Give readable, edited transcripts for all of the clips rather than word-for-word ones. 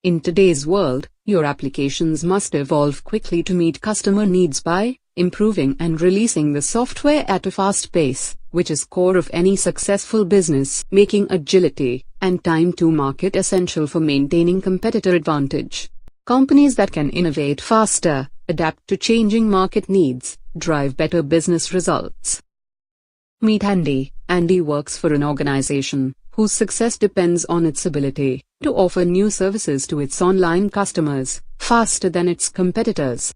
In today's world, your applications must evolve quickly to meet customer needs by improving and releasing the software at a fast pace, which is core of any successful business, making agility and time to market essential for maintaining competitor advantage. Companies that can innovate faster, adapt to changing market needs, drive better business results. Meet Andy. Andy works for an organization whose success depends on its ability to offer new services to its online customers faster than its competitors.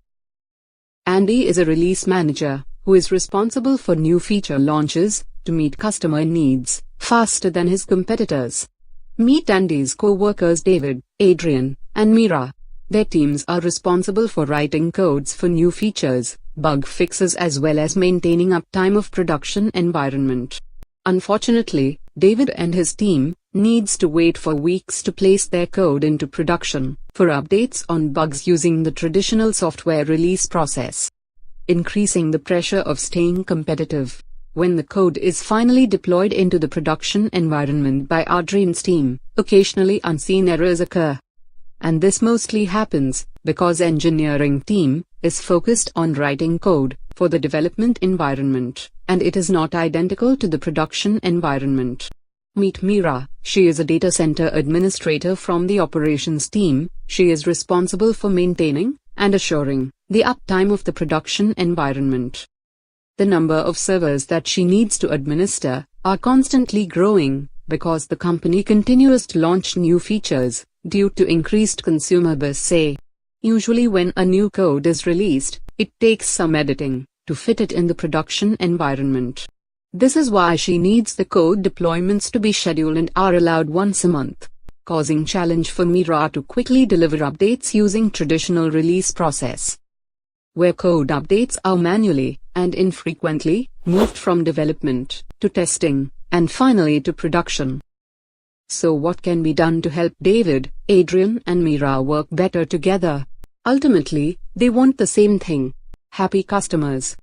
Andy is a release manager who is responsible for new feature launches to meet customer needs faster than his competitors. Meet Andy's co-workers David, Adrian, and Mira. Their teams are responsible for writing codes for new features, bug fixes as well as maintaining uptime of production environment. Unfortunately, David and his team needs to wait for weeks to place their code into production for updates on bugs using the traditional software release process, increasing the pressure of staying competitive. When the code is finally deployed into the production environment by Adrian's team, occasionally unseen errors occur. And this mostly happens because engineering team is focused on writing code for the development environment, and it is not identical to the production environment. Meet Mira. She is a data center administrator from the operations team. She is responsible for maintaining and assuring the uptime of the production environment. The number of servers that she needs to administer are constantly growing because the company continues to launch new features due to increased consumer base say. Usually when a new code is released, it takes some editing to fit it in the production environment. This is why she needs the code deployments to be scheduled and are allowed once a month, causing challenge for Mira to quickly deliver updates using traditional release process, where code updates are manually and infrequently moved from development to testing and finally to production. So what can be done to help David, Adrian and Mira work better together? Ultimately, they want the same thing: happy customers.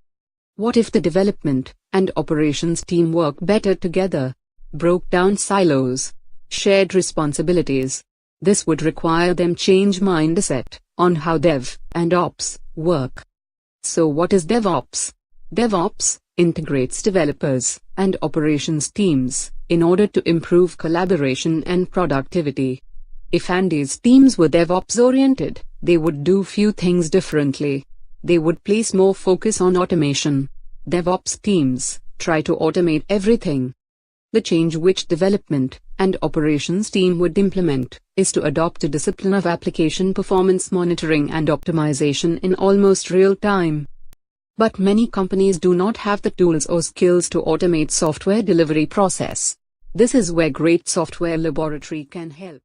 What if the development and operations team work better together, broke down silos, shared responsibilities? This would require them change mindset on how dev and ops work. So what is DevOps? DevOps integrates developers and operations teams in order to improve collaboration and productivity. If Andy's teams were DevOps oriented, they would do few things differently. They would place more focus on automation. DevOps teams try to automate everything. The change which development and operations team would implement is to adopt a discipline of application performance monitoring and optimization in almost real time. But many companies do not have the tools or skills to automate software delivery process. This is where Great Software Laboratory can help.